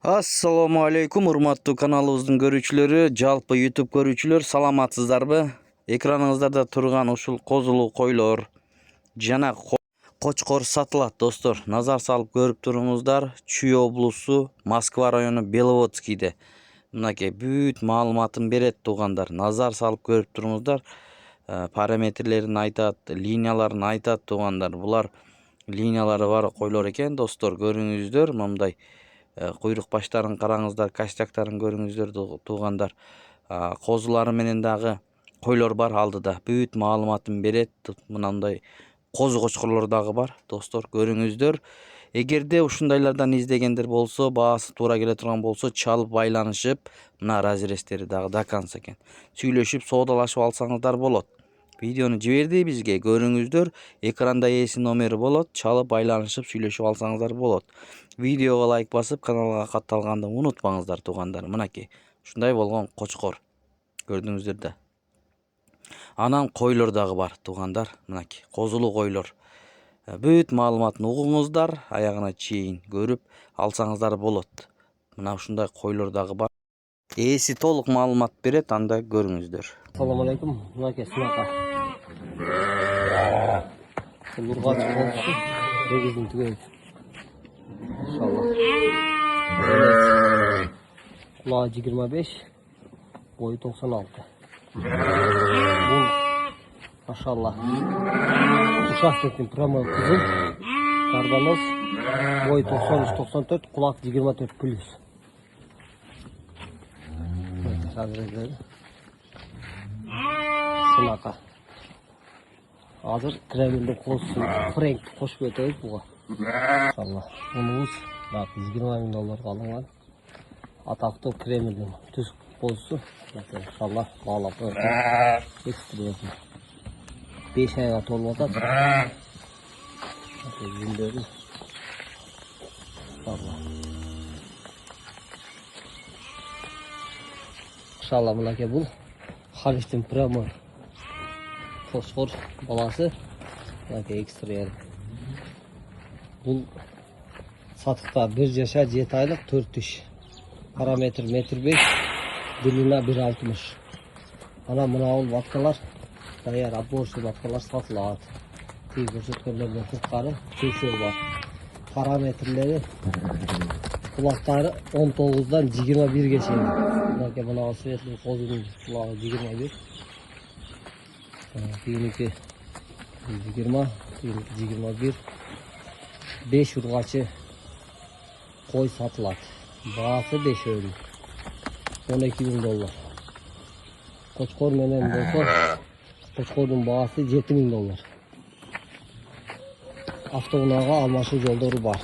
Assalomu alaykum, hurmatli kanalimizdin görүүчүлөрү, жалпы YouTube көрүүчүлөр, саламатсыздарбы? Экраныңыздарда турган ушул козулуу койлор жана кочкор сатылат, достор. Назар салып көрүп туруңуздар. Чүй облусу, Москва району, Беловодскийде. Мынакей бүт маалыматын берет, туугандар. Назар салып көрүп туруңуздар. Параметрлерин айтат, линияларын айтат, туугандар. Булар линиялары бар койлор экен, достор. Көрүңүздөр, мындай куйрук баштарын караңыздар, кастяктарын көрүңүздөр, туугандар. Козулары менен дагы койлор бар алдыда. Бүт маалыматын берет. Мынандай козу кочкорлор дагы бар, достор. Көрүңүздөр. Эгерде ушундайлардан издегендер болсо, баасы туура келе турган болсо, чалып байланышып, мына разрестери дагы до конца экен. Сүйлөшүп, соодалашып алсаңыздар болот. Видеону жиберди бизге, көрүңүздөр. Экранда ээси номери болот. Чалып байланышып, сүйлөшүп алсаңыздар болот. Видеого лайк басып, каналга катталганды унутпаңыздар, туугандар. Мынакей, ушундай болгон кочкор. Көрдүңүздөр да. Анан койлор дагы бар, туугандар. Мынакей, козулуу койлор. Бүт маалыматын угуңуздар, аягына чейин көрүп алсаңыздар болот. Мына ушундай койлор дагы бар. Ээси толук маалымат берет, анда көрүңүздөр. Assalamu alaikum. Mınake sınaka. Urgaç olsun. Regizin tügeyiz. İnşallah. Kulağı 25. Boyu 96. Bu maşallah. Uşak setin promil kızıl. Kardanos. Boyu 93-94. Kulak 24 plus. Razrezleri. Sınaka. Hazır kreminde koşsun. Frank koşup öteyiz buğa. İnşallah. Bunumuz bak $20.000 kalıngan. Atakta kreminin tüz koşsun. İnşallah bağlap öteyim. Ekstiriyorsun. 5 ayga tolmadan. Günlerin. İnşallah. İnşallah mınake bul. Halistin prama fosfor balası yani ekstra yer. Bu satıkta 1 yaşa 7 aylık 4 iş. Parametre 1.5 m, dilina 1.60. Ana mınavul vatkalar dayar aborsu vatkalar satılat. Teyip görsetkenlerden kırkları köşör var. Parametreleri kulakları 19'dan 21 geçiyor. Buna buna sürekli kozunun kulağı 21. Biriki 20, biriki 21. 5 urgaçı koy satılat. Bağısı 5 öyle. $12.000. Koçkor menen bolsa koçkorun bağısı $7.000. Avtobunağa almaşı yolları var.